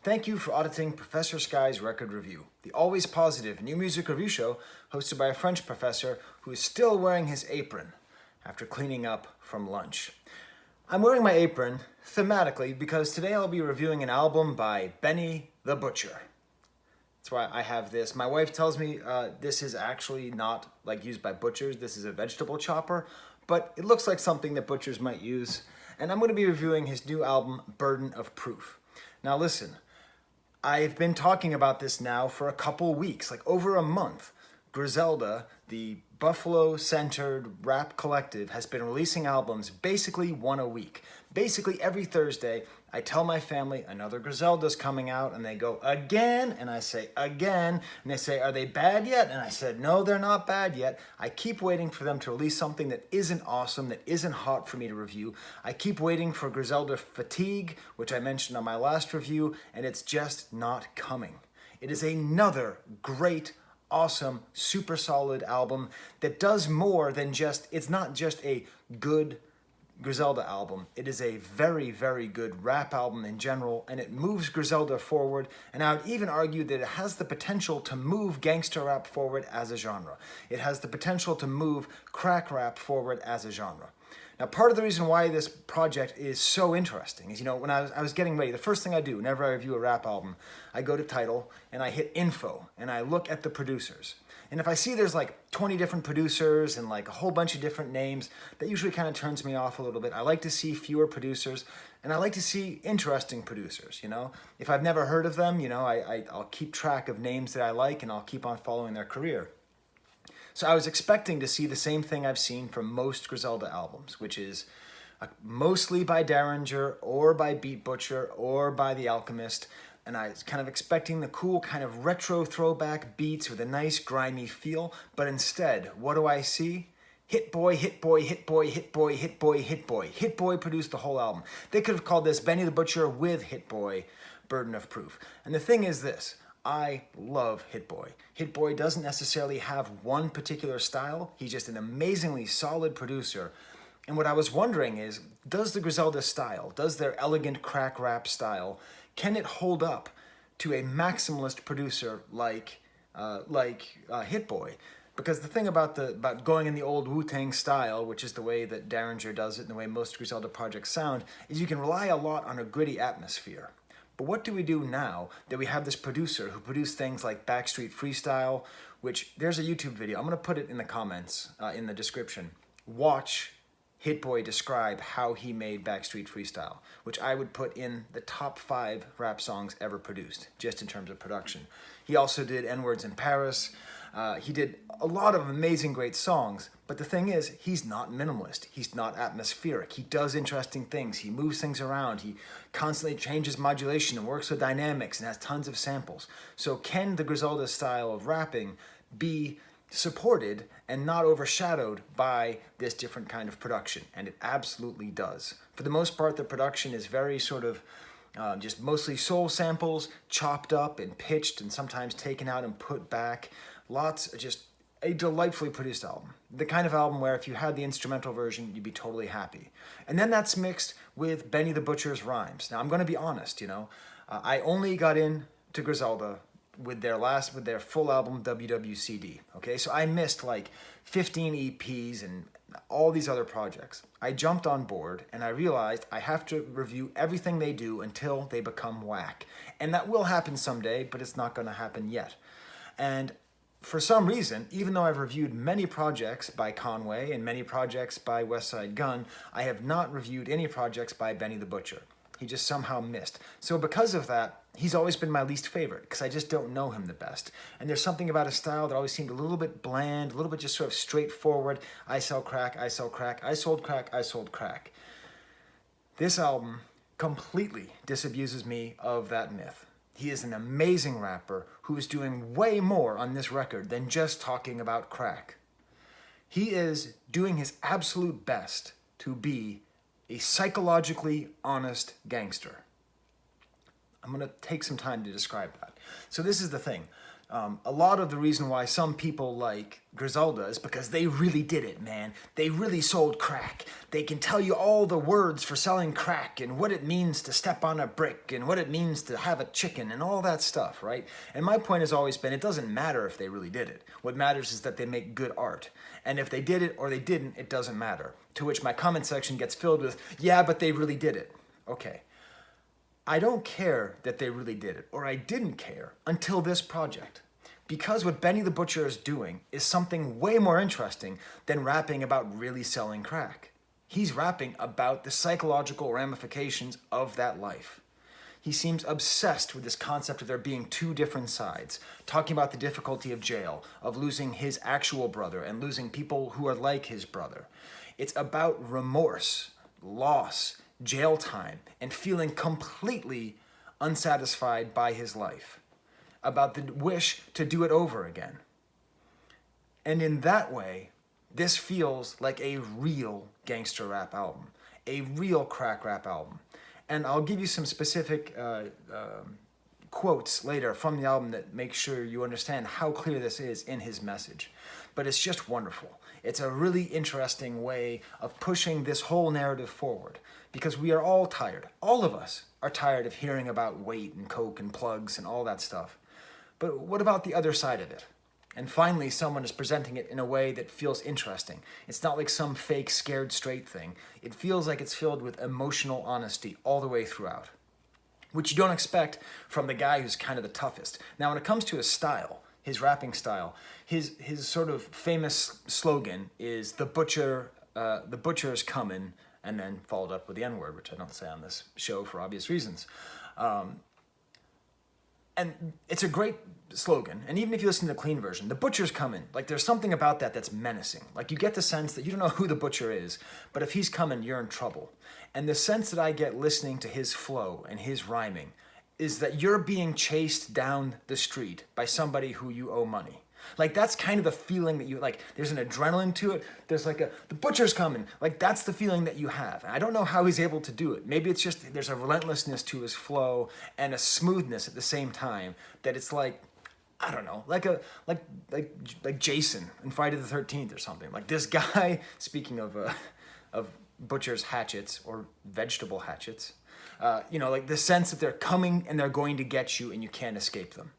Thank you for auditing Professor Skye's Record Review, the always positive new music review show hosted by a French professor who is still wearing his apron after cleaning up from lunch. I'm wearing my apron thematically because today I'll be reviewing an album by Benny the Butcher. That's why I have this. My wife tells me this is actually not like used by butchers. This is a vegetable chopper, but it looks like something that butchers might use. And I'm going to be reviewing his new album, Burden of Proof. Now listen, I've been talking about this now for a couple weeks, like over a month. Griselda, the Buffalo-centered rap collective, has been releasing albums basically one a week. Basically every Thursday, I tell my family another Griselda's coming out, and they go, again? And I say, again. And they say, are they bad yet? And I said, no, they're not bad yet. I keep waiting for them to release something that isn't awesome, that isn't hot for me to review. I keep waiting for Griselda Fatigue, which I mentioned on my last review, and it's just not coming. It is another great, awesome, super solid album that does more than just, it's not just a good Griselda album. It is a very, very good rap album in general, and it moves Griselda forward, and I would even argue that it has the potential to move gangster rap forward as a genre. It has the potential to move crack rap forward as a genre. Now, part of the reason why this project is so interesting is, when I was getting ready, the first thing I do whenever I review a rap album, I go to title and I hit info and I look at the producers. And if I see there's like 20 different producers and like a whole bunch of different names, that usually kind of turns me off a little bit. I like to see fewer producers, and I like to see interesting producers, If I've never heard of them, I'll keep track of names that I like, and I'll keep on following their career. So I was expecting to see the same thing I've seen from most Griselda albums, which is mostly by Derringer or by Beat Butcher or by The Alchemist. And I was kind of expecting the cool kind of retro throwback beats with a nice grimy feel. But instead, what do I see? Hit Boy, Hit Boy, Hit Boy, Hit Boy, Hit Boy, Hit Boy. Hit Boy produced the whole album. They could have called this Benny the Butcher with Hit Boy, Burden of Proof. And the thing is this. I love Hit Boy. Hit Boy doesn't necessarily have one particular style. He's just an amazingly solid producer. And what I was wondering is, does the Griselda style, does their elegant crack rap style, can it hold up to a maximalist producer like Hit Boy? Because the thing about going in the old Wu-Tang style, which is the way that Derringer does it and the way most Griselda projects sound, is you can rely a lot on a gritty atmosphere. But what do we do now that we have this producer who produced things like Backstreet Freestyle, which there's a YouTube video. I'm going to put it in the comments, in the description. Watch Hit Boy describe how he made Backstreet Freestyle, which I would put in the top 5 rap songs ever produced, just in terms of production. He also did N-Words in Paris. He did a lot of amazing, great songs, but the thing is, he's not minimalist. He's not atmospheric. He does interesting things. He moves things around. He constantly changes modulation and works with dynamics and has tons of samples. So can the Griselda style of rapping be supported and not overshadowed by this different kind of production? And it absolutely does. For the most part, the production is very sort of just mostly soul samples, chopped up and pitched and sometimes taken out and put back. Just a delightfully produced album. The kind of album where if you had the instrumental version, you'd be totally happy. And then that's mixed with Benny the Butcher's rhymes. Now, I'm going to be honest, I only got into Griselda with their full album WWCD, okay? So I missed like 15 EPs and all these other projects. I jumped on board and I realized I have to review everything they do until they become whack. And that will happen someday, but it's not going to happen yet. And for some reason, even though I've reviewed many projects by Conway and many projects by Westside Gunn, I have not reviewed any projects by Benny the Butcher. He just somehow missed. So because of that, he's always been my least favorite because I just don't know him the best. And there's something about his style that always seemed a little bit bland, a little bit just sort of straightforward. I sell crack, I sell crack, I sold crack, I sold crack. This album completely disabuses me of that myth. He is an amazing rapper who is doing way more on this record than just talking about crack. He is doing his absolute best to be a psychologically honest gangster. I'm going to take some time to describe that. So this is the thing. A lot of the reason why some people like Griselda is because they really did it, man. They really sold crack. They can tell you all the words for selling crack and what it means to step on a brick and what it means to have a chicken and all that stuff, right? And my point has always been, it doesn't matter if they really did it. What matters is that they make good art. And if they did it or they didn't, it doesn't matter. To which my comment section gets filled with, yeah, but they really did it. Okay. I don't care that they really did it, or I didn't care until this project. Because what Benny the Butcher is doing is something way more interesting than rapping about really selling crack. He's rapping about the psychological ramifications of that life. He seems obsessed with this concept of there being two different sides, talking about the difficulty of jail, of losing his actual brother and losing people who are like his brother. It's about remorse, loss, jail time, and feeling completely unsatisfied by his life, about the wish to do it over again. And in that way, this feels like a real gangster rap album, a real crack rap album. And I'll give you some specific quotes later from the album that make sure you understand how clear this is in his message. But it's just wonderful. It's a really interesting way of pushing this whole narrative forward, because we are all tired. All of us are tired of hearing about weight and coke and plugs and all that stuff. But what about the other side of it? And finally, someone is presenting it in a way that feels interesting. It's not like some fake scared straight thing. It feels like it's filled with emotional honesty all the way throughout, which you don't expect from the guy who's kind of the toughest. Now, when it comes to his style, his rapping style, his sort of famous slogan is the butcher is coming, and then followed up with the N-word, which I don't say on this show for obvious reasons. And it's a great slogan. And even if you listen to the clean version, the butcher's coming. Like, there's something about that that's menacing. Like, you get the sense that you don't know who the butcher is, but if he's coming, you're in trouble. And the sense that I get listening to his flow and his rhyming is that you're being chased down the street by somebody who you owe money. Like, that's kind of the feeling that you, like, there's an adrenaline to it. There's like the butcher's coming. Like, that's the feeling that you have. And I don't know how he's able to do it. Maybe it's just, there's a relentlessness to his flow and a smoothness at the same time that it's like, I don't know, like Jason in Friday the 13th or something. Like, this guy, speaking of butcher's hatchets or vegetable hatchets, like the sense that they're coming and they're going to get you and you can't escape them.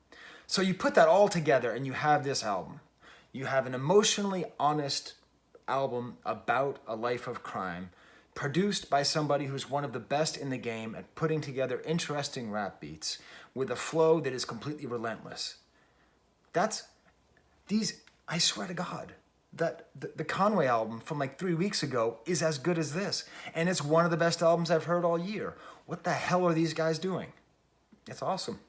So you put that all together and you have this album. You have an emotionally honest album about a life of crime, produced by somebody who's one of the best in the game at putting together interesting rap beats with a flow that is completely relentless. I swear to God, that the Conway album from like 3 weeks ago is as good as this. And it's one of the best albums I've heard all year. What the hell are these guys doing? It's awesome.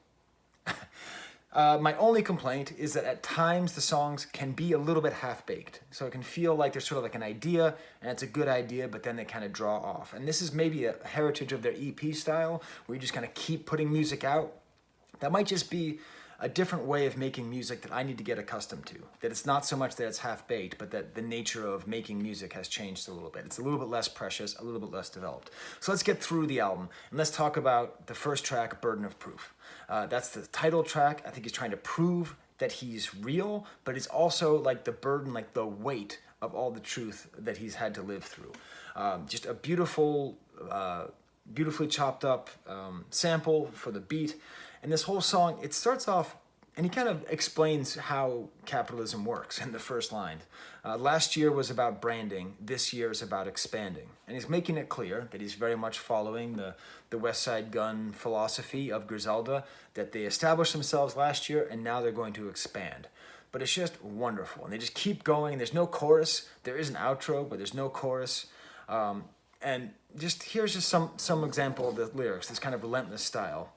My only complaint is that at times the songs can be a little bit half-baked. So it can feel like there's sort of like an idea, and it's a good idea, but then they kind of draw off. And this is maybe a heritage of their EP style, where you just kind of keep putting music out. That might just be a different way of making music that I need to get accustomed to. That it's not so much that it's half-baked, but that the nature of making music has changed a little bit. It's a little bit less precious, a little bit less developed. So let's get through the album, and let's talk about the first track, Burden of Proof. That's the title track. I think he's trying to prove that he's real, but it's also like the burden, like the weight of all the truth that he's had to live through. Just a beautifully chopped up sample for the beat. And this whole song, it starts off, and he kind of explains how capitalism works in the first line. Last year was about branding. This year is about expanding. And he's making it clear that he's very much following the West Side Gun philosophy of Griselda, that they established themselves last year and now they're going to expand. But it's just wonderful. And they just keep going. There's no chorus. There is an outro, but there's no chorus. And here's just some example of the lyrics, this kind of relentless style.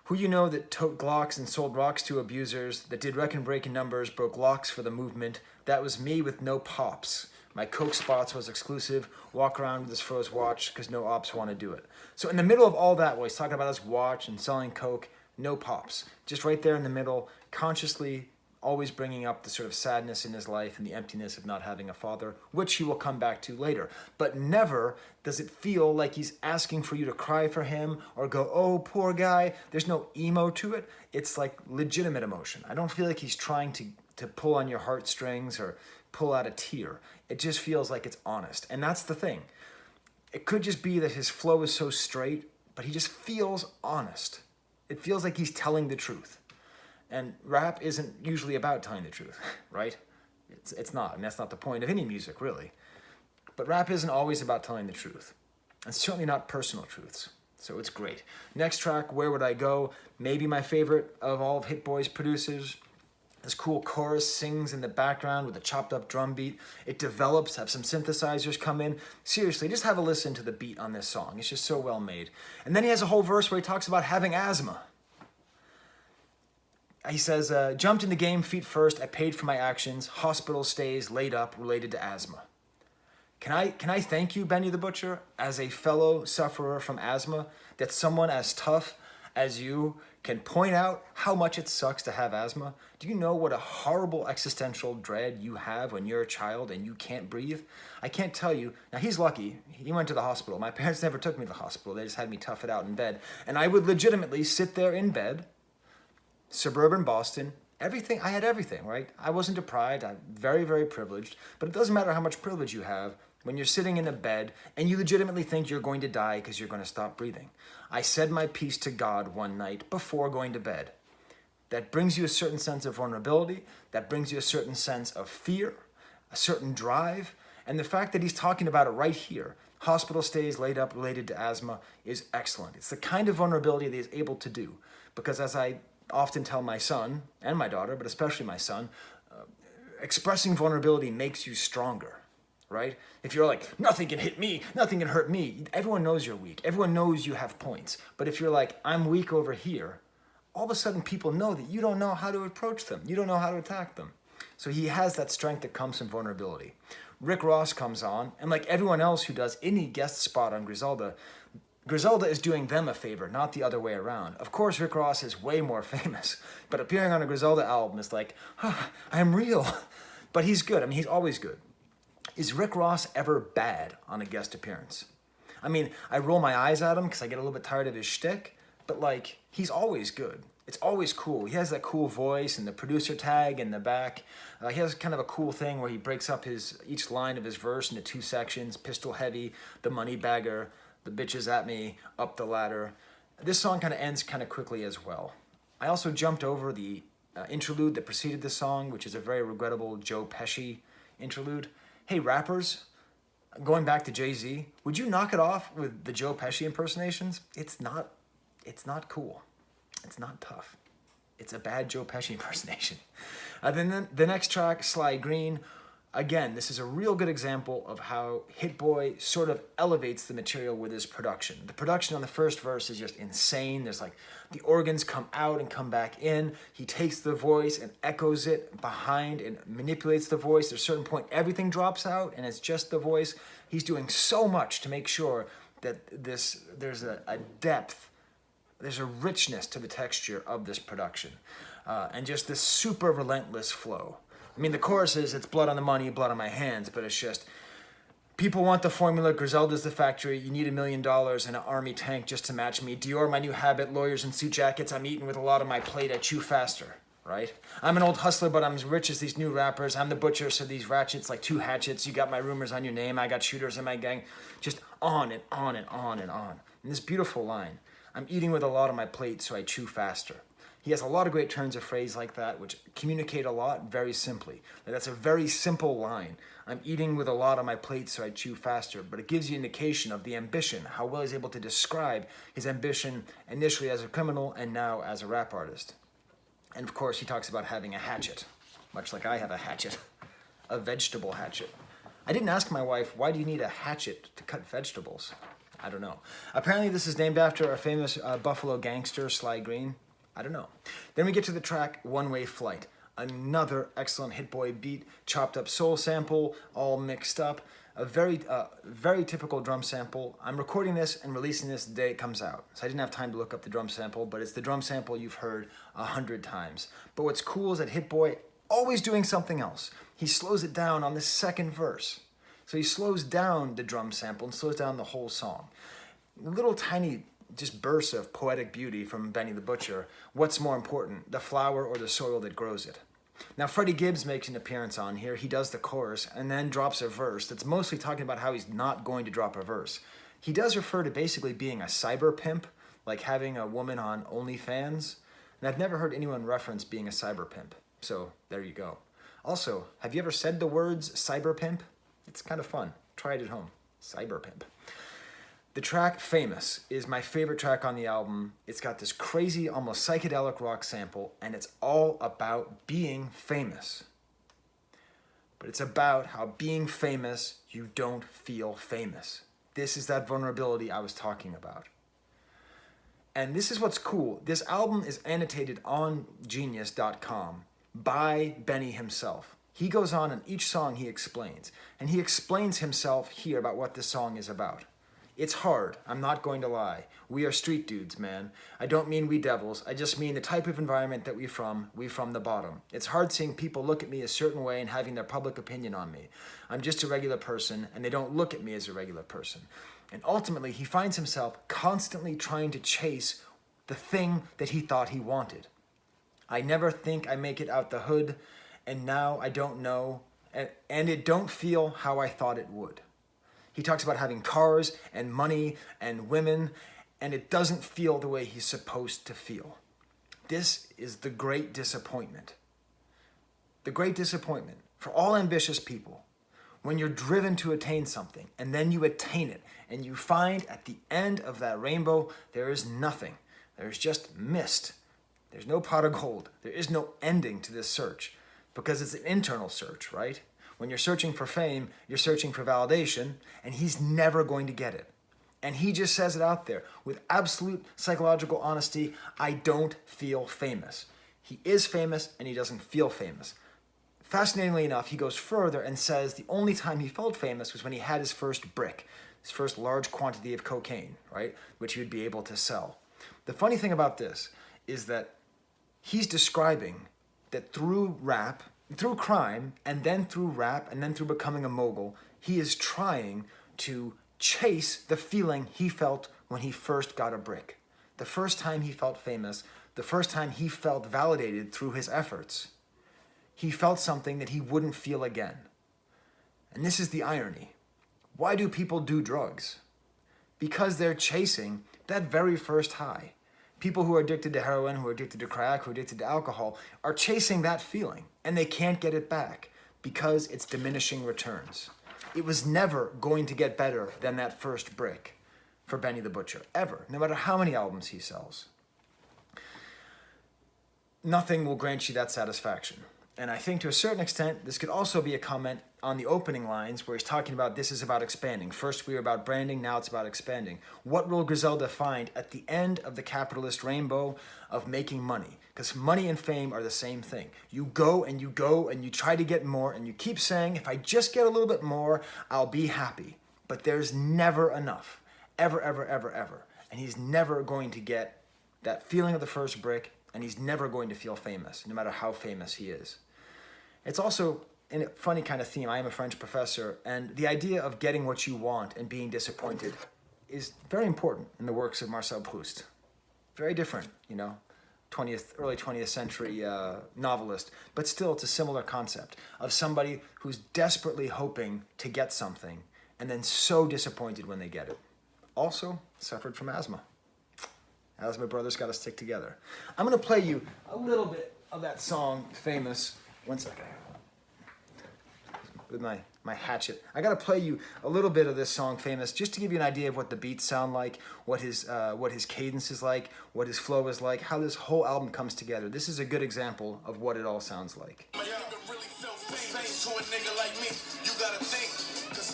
Who you know that tote Glocks and sold rocks to abusers, that did record-breaking numbers, broke locks for the movement? That was me with no pops. My coke spots was exclusive. Walk around with this froze watch because no ops want to do it. So in the middle of all that, while he's talking about his watch and selling coke, no pops. Just right there in the middle, consciously always bringing up the sort of sadness in his life and the emptiness of not having a father, which he will come back to later. But never does it feel like he's asking for you to cry for him or go, oh, poor guy. There's no emo to it. It's like legitimate emotion. I don't feel like he's trying to pull on your heartstrings or pull out a tear. It just feels like it's honest. And that's the thing. It could just be that his flow is so straight, but he just feels honest. It feels like he's telling the truth. And rap isn't usually about telling the truth, right? It's not, and that's not the point of any music, really. But rap isn't always about telling the truth, and certainly not personal truths. So it's great. Next track, Where Would I Go? Maybe my favorite of all of Hit Boy's producers. This cool chorus sings in the background with a chopped up drum beat. It develops, have some synthesizers come in. Seriously, just have a listen to the beat on this song. It's just so well made. And then he has a whole verse where he talks about having asthma. He says, jumped in the game feet first, I paid for my actions, hospital stays, laid up, related to asthma. Can I thank you, Benny the Butcher, as a fellow sufferer from asthma, that someone as tough as you can point out how much it sucks to have asthma? Do you know what a horrible existential dread you have when you're a child and you can't breathe? I can't tell you. Now, he's lucky. He went to the hospital. My parents never took me to the hospital. They just had me tough it out in bed. And I would legitimately sit there in bed, suburban Boston, everything. I had everything, right? I wasn't deprived. I'm very, very privileged. But it doesn't matter how much privilege you have when you're sitting in a bed and you legitimately think you're going to die because you're going to stop breathing. I said my piece to God one night before going to bed. That brings you a certain sense of vulnerability. That brings you a certain sense of fear, a certain drive. And the fact that he's talking about it right here, hospital stays, laid up, related to asthma, is excellent. It's the kind of vulnerability that he's able to do. Because as I often tell my son and my daughter, but especially my son, expressing vulnerability makes you stronger, right? If you're like, nothing can hit me, nothing can hurt me, everyone knows you're weak. Everyone knows you have points. But if you're like, I'm weak over here, all of a sudden people know that you don't know how to approach them. You don't know how to attack them. So he has that strength that comes from vulnerability. Rick Ross comes on, and like everyone else who does any guest spot on Griselda, Griselda is doing them a favor, not the other way around. Of course, Rick Ross is way more famous, but appearing on a Griselda album is like, I'm real. But he's good. I mean, he's always good. Is Rick Ross ever bad on a guest appearance? I mean, I roll my eyes at him because I get a little bit tired of his shtick, but like, he's always good. It's always cool. He has that cool voice and the producer tag in the back. He has kind of a cool thing where he breaks up each line of his verse into two sections: pistol heavy, the money bagger, the bitches at me, up the ladder. This song kind of ends kind of quickly as well. I also jumped over the interlude that preceded the song, which is a very regrettable Joe Pesci interlude. Hey, rappers, going back to Jay-Z, would you knock it off with the Joe Pesci impersonations? It's not cool. It's not tough. It's a bad Joe Pesci impersonation. Then the next track, Sly Green. Again, this is a real good example of how Hit Boy sort of elevates the material with his production. The production on the first verse is just insane. There's like the organs come out and come back in. He takes the voice and echoes it behind and manipulates the voice. At a certain point, everything drops out and it's just the voice. He's doing so much to make sure that there's a depth, there's a richness to the texture of this production, and just this super relentless flow. I mean, the chorus is, it's blood on the money, blood on my hands, but it's just, people want the formula, Griselda's the factory, you need $1 million and an army tank just to match me. Dior, my new habit, lawyers in suit jackets, I'm eating with a lot on my plate, I chew faster, right? I'm an old hustler, but I'm as rich as these new rappers. I'm the butcher, so these ratchets like two hatchets. You got my rumors on your name, I got shooters in my gang. Just on and on and on and on. And this beautiful line, I'm eating with a lot on my plate, so I chew faster. He has a lot of great turns of phrase like that, which communicate a lot very simply. That's a very simple line. I'm eating with a lot on my plate, so I chew faster. But it gives you an indication of the ambition, how well he's able to describe his ambition initially as a criminal and now as a rap artist. And of course, he talks about having a hatchet, much like I have a hatchet, a vegetable hatchet. I didn't ask my wife, why do you need a hatchet to cut vegetables? I don't know. Apparently, this is named after a famous Buffalo gangster, Sly Green. I don't know. Then we get to the track One Way Flight. Another excellent Hit Boy beat, chopped up soul sample, all mixed up. A very typical drum sample. I'm recording this and releasing this the day it comes out. So I didn't have time to look up the drum sample, but it's the drum sample you've heard 100 times. But what's cool is that Hit Boy always doing something else. He slows it down on the second verse. So he slows down the drum sample and slows down the whole song. Little tiny just bursts of poetic beauty from Benny the Butcher. What's more important, the flower or the soil that grows it? Now, Freddie Gibbs makes an appearance on here. He does the chorus and then drops a verse that's mostly talking about how he's not going to drop a verse. He does refer to basically being a cyber pimp, like having a woman on OnlyFans. And I've never heard anyone reference being a cyber pimp. So there you go. Also, have you ever said the words cyber pimp? It's kind of fun. Try it at home. Cyber pimp. The track Famous is my favorite track on the album. It's got this crazy, almost psychedelic rock sample, and it's all about being famous. But it's about how being famous, you don't feel famous. This is that vulnerability I was talking about. And this is what's cool. This album is annotated on Genius.com by Benny himself. He goes on in each song he explains. And he explains himself here about what this song is about. It's hard, I'm not going to lie. We are street dudes, man. I don't mean we devils, I just mean the type of environment that we from the bottom. It's hard seeing people look at me a certain way and having their public opinion on me. I'm just a regular person, and they don't look at me as a regular person. And ultimately, he finds himself constantly trying to chase the thing that he thought he wanted. I never think I make it out the hood, and now I don't know, and it don't feel how I thought it would. He talks about having cars and money and women, and it doesn't feel the way he's supposed to feel. This is the great disappointment. The great disappointment for all ambitious people. When you're driven to attain something, and then you attain it, and you find at the end of that rainbow, there is nothing. There's just mist. There's no pot of gold. There is no ending to this search, because it's an internal search, right? When you're searching for fame, you're searching for validation, and he's never going to get it. And he just says it out there with absolute psychological honesty, I don't feel famous. He is famous, and he doesn't feel famous. Fascinatingly enough, he goes further and says the only time he felt famous was when he had his first brick, his first large quantity of cocaine, right, which he would be able to sell. The funny thing about this is that he's describing that through rap, through crime, and then through rap, and then through becoming a mogul, he is trying to chase the feeling he felt when he first got a brick. The first time he felt famous, the first time he felt validated through his efforts. He felt something that he wouldn't feel again. And this is the irony. Why do people do drugs? Because they're chasing that very first high. People who are addicted to heroin, who are addicted to crack, who are addicted to alcohol, are chasing that feeling, and they can't get it back because it's diminishing returns. It was never going to get better than that first brick for Benny the Butcher, ever, no matter how many albums he sells. Nothing will grant you that satisfaction. And I think to a certain extent, this could also be a comment on the opening lines where he's talking about this is about expanding. First we were about branding, now it's about expanding. What will Griselda find at the end of the capitalist rainbow of making money? Because money and fame are the same thing. You go and you try to get more, and you keep saying, if I just get a little bit more, I'll be happy. But there's never enough. Ever, ever, ever, ever. And he's never going to get that feeling of the first brick, and he's never going to feel famous, no matter how famous he is. It's also in a funny kind of theme. I am a French professor, and the idea of getting what you want and being disappointed is very important in the works of Marcel Proust. Very different, early 20th century novelist, but still it's a similar concept of somebody who's desperately hoping to get something and then so disappointed when they get it. Also suffered from asthma. Asthma brothers got to stick together. I'm going to play you a little bit of that song, Famous. One second. With my hatchet. I gotta play you a little bit of this song, Famous, just to give you an idea of what the beats sound like, what his cadence is like, what his flow is like, how this whole album comes together. This is a good example of what it all sounds like.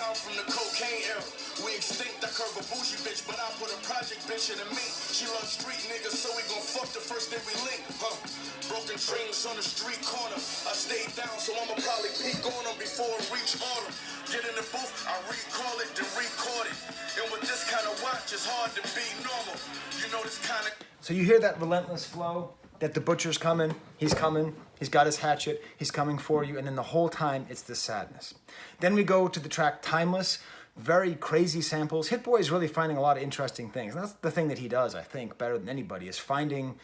From the cocaine era, we extinct. I curve a bougie bitch, but I put a project bitch in me. She loves street niggas, so we gon' fuck the first day we link. Broken dreams on the street corner. I stayed down, so I'ma probably peek on them before I reach autumn. Get in the booth, I recall it, then record it. And with this kind of watch, it's hard to be normal. You know this kind of. So you hear that relentless flow? that the butcher's coming, he's got his hatchet, he's coming for you, and then the whole time it's this sadness. Then we go to the track Timeless, very crazy samples. Hit Boy is really finding a lot of interesting things. And that's the thing that he does, I think, better than anybody, is finding,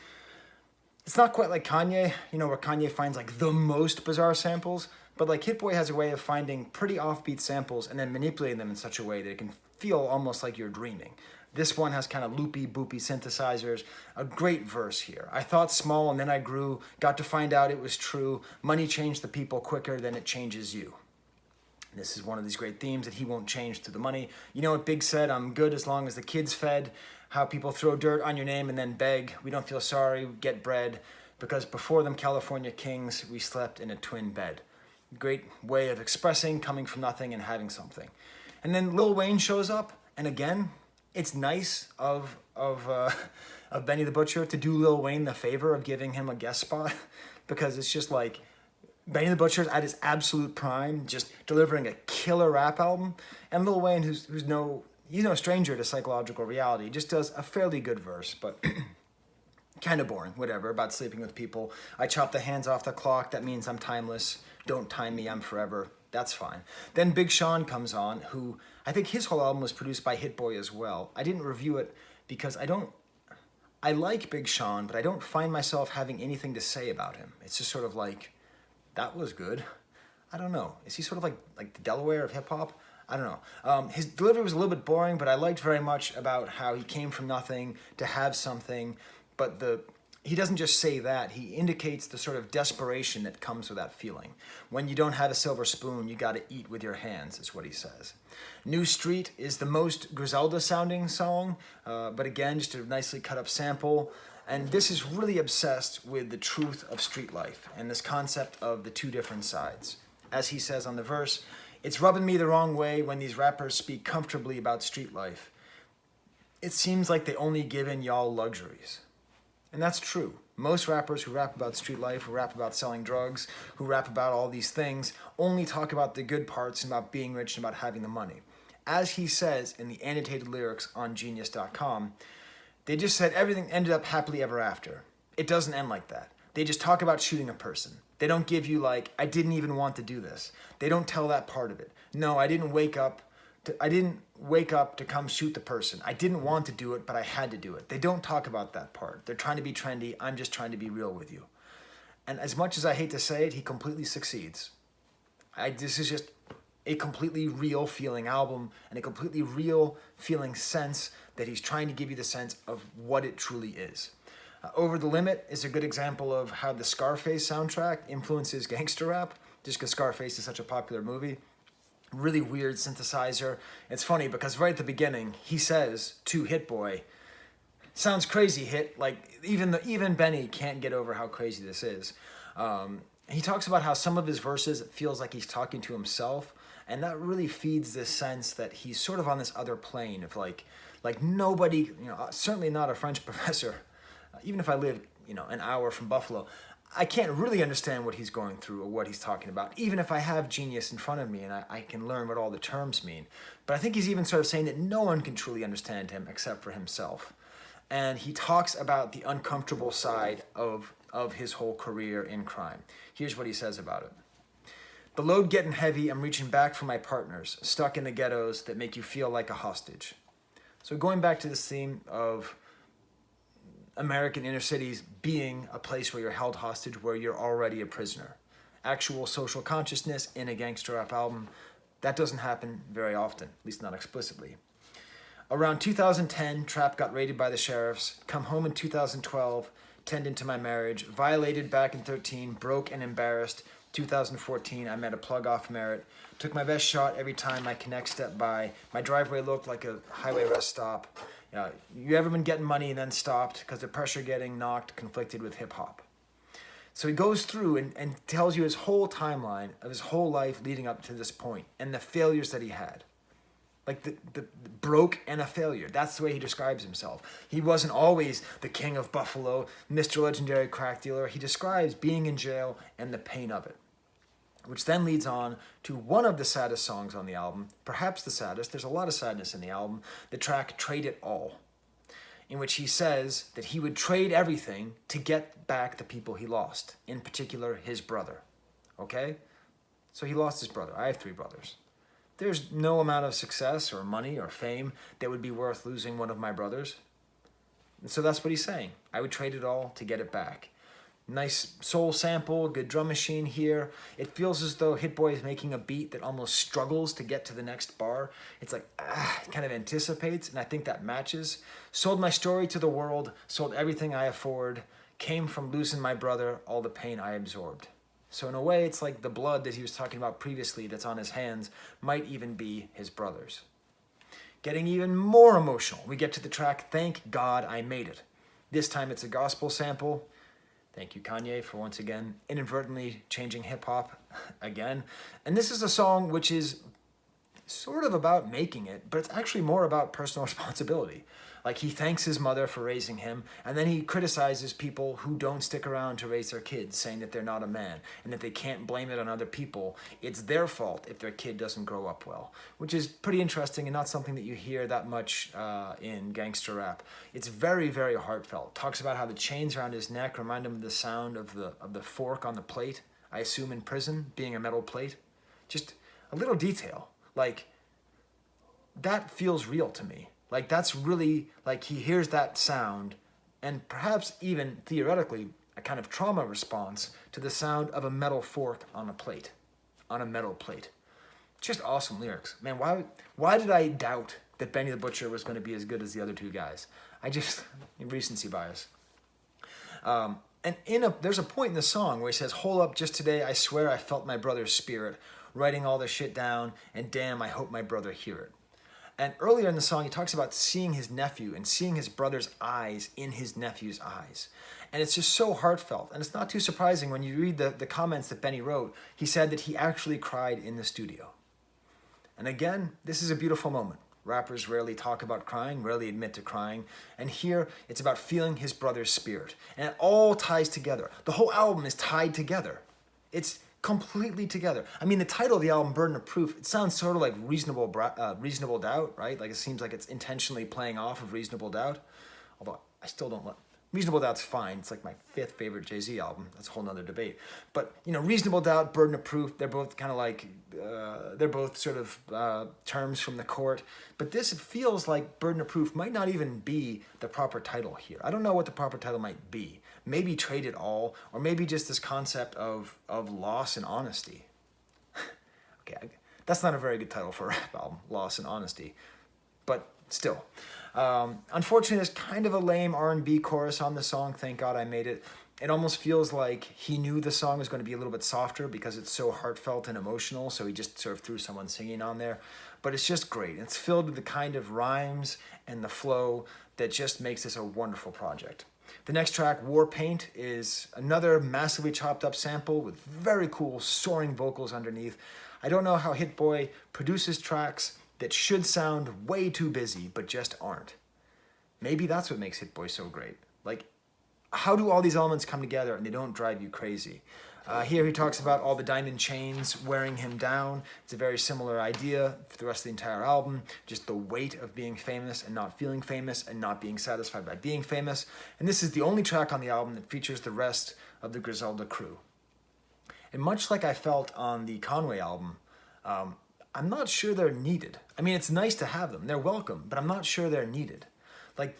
it's not quite like Kanye, where Kanye finds like the most bizarre samples, but like Hit Boy has a way of finding pretty offbeat samples and then manipulating them in such a way that it can feel almost like you're dreaming. This one has kind of loopy, boopy synthesizers. A great verse here. I thought small and then I grew, got to find out it was true. Money changed the people quicker than it changes you. This is one of these great themes that he won't change to the money. You know what Big said, I'm good as long as the kid's fed. How people throw dirt on your name and then beg. We don't feel sorry, get bread. Because before them California kings, we slept in a twin bed. Great way of expressing, coming from nothing and having something. And then Lil Wayne shows up, and again, it's nice of Benny the Butcher to do Lil Wayne the favor of giving him a guest spot, because it's just like Benny the Butcher's at his absolute prime, just delivering a killer rap album, and Lil Wayne, who's no stranger to psychological reality, just does a fairly good verse, but kind of boring, whatever, about sleeping with people. I chop the hands off the clock, that means I'm timeless. Don't time me, I'm forever. That's fine. Then Big Sean comes on, who I think his whole album was produced by Hit Boy as well. I didn't review it because I like Big Sean, but I don't find myself having anything to say about him. It's just sort of like, that was good. I don't know. Is he sort of like the Delaware of hip hop? I don't know. His delivery was a little bit boring, but I liked very much about how he came from nothing to have something, but he doesn't just say that, he indicates the sort of desperation that comes with that feeling. When you don't have a silver spoon, you gotta eat with your hands, is what he says. New Street is the most Griselda sounding song, but again, just a nicely cut up sample. And this is really obsessed with the truth of street life and this concept of the two different sides. As he says on the verse, it's rubbing me the wrong way when these rappers speak comfortably about street life. It seems like they only given y'all luxuries. And that's true. Most rappers who rap about street life, who rap about selling drugs, who rap about all these things, only talk about the good parts and about being rich and about having the money. As he says in the annotated lyrics on Genius.com, they just said everything ended up happily ever after. It doesn't end like that. They just talk about shooting a person. They don't give you like, I didn't even want to do this. They don't tell that part of it. No, I didn't wake up to come shoot the person. I didn't want to do it, but I had to do it. They don't talk about that part. They're trying to be trendy. I'm just trying to be real with you. And as much as I hate to say it, he completely succeeds. This is just a completely real feeling album and a completely real feeling sense that he's trying to give you the sense of what it truly is. Over the Limit is a good example of how the Scarface soundtrack influences gangster rap, just because Scarface is such a popular movie. Really weird synthesizer. It's funny because right at the beginning, he says to Hit Boy, sounds crazy, Hit. Like, even Benny can't get over how crazy this is. He talks about how some of his verses, it feels like he's talking to himself, and that really feeds this sense that he's sort of on this other plane of like nobody, certainly not a French professor, even if I live, an hour from Buffalo, I can't really understand what he's going through or what he's talking about, even if I have Genius in front of me and I can learn what all the terms mean. But I think he's even sort of saying that no one can truly understand him except for himself. And he talks about the uncomfortable side of his whole career in crime. Here's what he says about it. The load getting heavy, I'm reaching back for my partners, stuck in the ghettos that make you feel like a hostage. So going back to this theme of American inner cities being a place where you're held hostage, where you're already a prisoner. Actual social consciousness in a gangster rap album, that doesn't happen very often, at least not explicitly. Around 2010, Trap got raided by the sheriffs, come home in 2012, tend into my marriage, violated back in 13, broke and embarrassed. 2014, I met a plug off merit, took my best shot every time my connect stepped by. My driveway looked like a highway rest stop. You ever been getting money and then stopped because the pressure getting knocked conflicted with hip hop? So he goes through and tells you his whole timeline of his whole life leading up to this point and the failures that he had. Like the broke and a failure. That's the way he describes himself. He wasn't always the king of Buffalo, Mr. Legendary crack dealer. He describes being in jail and the pain of it. Which then leads on to one of the saddest songs on the album, perhaps the saddest. There's a lot of sadness in the album, the track Trade It All. in which he says that he would trade everything to get back the people he lost, in particular his brother. Okay? So he lost his brother. I have 3 brothers. There's no amount of success or money or fame that would be worth losing one of my brothers. And so that's what he's saying. I would trade it all to get it back. Nice soul sample, good drum machine here. It feels as though Hit Boy is making a beat that almost struggles to get to the next bar. It's like, it kind of anticipates, and I think that matches. Sold my story to the world, sold everything I afford, came from losing my brother, all the pain I absorbed. So in a way, it's like the blood that he was talking about previously that's on his hands might even be his brother's. Getting even more emotional, we get to the track, Thank God I Made It. This time it's a gospel sample. Thank you, Kanye, for once again inadvertently changing hip-hop again. And this is a song which is sort of about making it, but it's actually more about personal responsibility. Like, he thanks his mother for raising him, and then he criticizes people who don't stick around to raise their kids, saying that they're not a man, and that they can't blame it on other people. It's their fault if their kid doesn't grow up well, which is pretty interesting and not something that you hear that much in gangster rap. It's very, very heartfelt. Talks about how the chains around his neck remind him of the sound of the fork on the plate, I assume in prison, being a metal plate. Just a little detail. Like, that feels real to me. Like, that's really, like, he hears that sound, and perhaps even theoretically a kind of trauma response to the sound of a metal fork on a plate, on a metal plate. Just awesome lyrics. Man, why did I doubt that Benny the Butcher was going to be as good as the other 2 guys? Recency bias. And there's a point in the song where he says, hold up, just today I swear I felt my brother's spirit, writing all this shit down, and damn, I hope my brother hear it. And earlier in the song, he talks about seeing his nephew and seeing his brother's eyes in his nephew's eyes. And it's just so heartfelt. And it's not too surprising when you read the comments that Benny wrote. He said that he actually cried in the studio. And again, this is a beautiful moment. Rappers rarely talk about crying, rarely admit to crying. And here, it's about feeling his brother's spirit. And it all ties together. The whole album is tied together. It's completely together. I mean, the title of the album, Burden of Proof, it sounds sort of like Reasonable Doubt, right? Like, it seems like it's intentionally playing off of Reasonable Doubt. Although I still don't like... Reasonable Doubt's fine. It's like my 5th favorite Jay-Z album. That's a whole nother debate. But, you know, Reasonable Doubt, Burden of Proof, they're both kind of like... they're both sort of terms from the court. But this, it feels like Burden of Proof might not even be the proper title here. I don't know what the proper title might be. Maybe Trade It All, or maybe just this concept of loss and honesty. Okay, that's not a very good title for a rap album, Loss and Honesty. But still. Unfortunately, there's kind of a lame R&B chorus on the song, Thank God I Made It. It almost feels like he knew the song was going to be a little bit softer because it's so heartfelt and emotional, so he just sort of threw someone singing on there. But it's just great. It's filled with the kind of rhymes and the flow that just makes this a wonderful project. The next track, War Paint, is another massively chopped up sample with very cool soaring vocals underneath. I don't know how Hit Boy produces tracks that should sound way too busy, but just aren't. Maybe that's what makes Hit Boy so great. Like, how do all these elements come together and they don't drive you crazy? Here he talks about all the diamond chains wearing him down. It's a very similar idea for the rest of the entire album. Just the weight of being famous and not feeling famous and not being satisfied by being famous. And this is the only track on the album that features the rest of the Griselda crew. And much like I felt on the Conway album, I'm not sure they're needed. I mean, it's nice to have them. They're welcome, but I'm not sure they're needed. Like,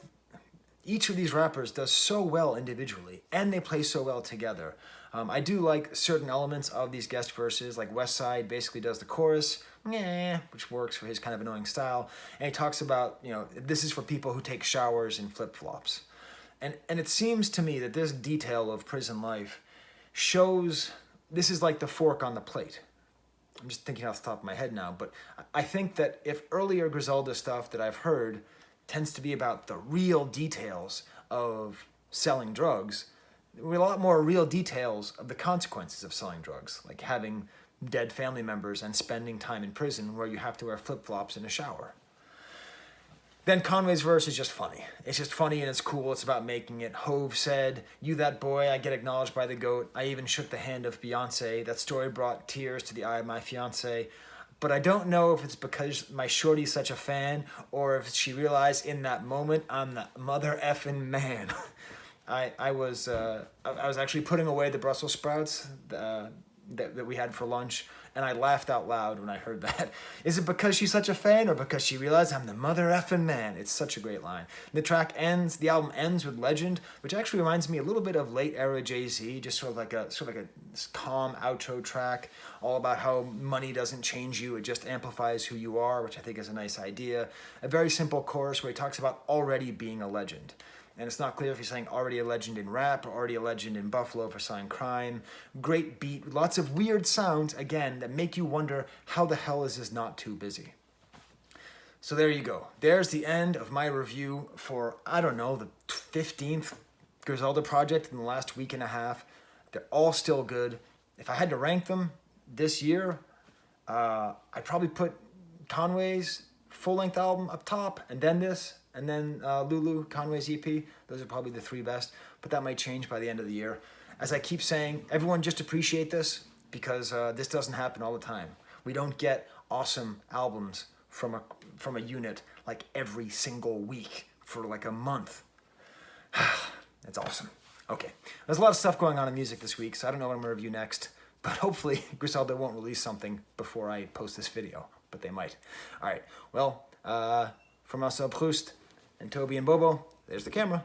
each of these rappers does so well individually, and they play so well together. I do like certain elements of these guest verses, like Westside basically does the chorus, which works for his kind of annoying style, and he talks about, you know, this is for people who take showers in flip-flops. And it seems to me that this detail of prison life shows this is like the fork on the plate. I'm just thinking off the top of my head now, but I think that if earlier Griselda stuff that I've heard tends to be about the real details of selling drugs, there were a lot more real details of the consequences of selling drugs, like having dead family members and spending time in prison where you have to wear flip-flops in a shower. Then Conway's verse is just funny. It's just funny and it's cool. It's about making it. Hove said, "You that boy, I get acknowledged by the GOAT. I even shook the hand of Beyonce. That story brought tears to the eye of my fiance. but I don't know if it's because my shorty's such a fan or if she realized in that moment I'm the mother effing man. I was actually putting away the Brussels sprouts that we had for lunch, and I laughed out loud when I heard that. Is it because she's such a fan or because she realized I'm the mother effing man? It's such a great line. The album ends with Legend, which actually reminds me a little bit of late era Jay-Z, just sort of like a calm outro track, all about how money doesn't change you, it just amplifies who you are, which I think is a nice idea. A very simple chorus where he talks about already being a legend. And it's not clear if he's saying already a legend in rap or already a legend in Buffalo for Sign Crime. Great beat, lots of weird sounds, again, that make you wonder how the hell is this not too busy? So there you go. There's the end of my review for, I don't know, the 15th Griselda project in the last week and a half. They're all still good. If I had to rank them this year, I'd probably put Conway's full-length album up top, and then this, and then Lulu, Conway's EP. Those are probably the three best, but that might change by the end of the year. As I keep saying, everyone just appreciate this, because this doesn't happen all the time. We don't get awesome albums from a unit like every single week for like a month. That's awesome. Okay, there's a lot of stuff going on in music this week, so I don't know what I'm going to review next, but hopefully Griselda won't release something before I post this video, but they might. All right, well, from Marcel Proust and Toby and Bobo, there's the camera.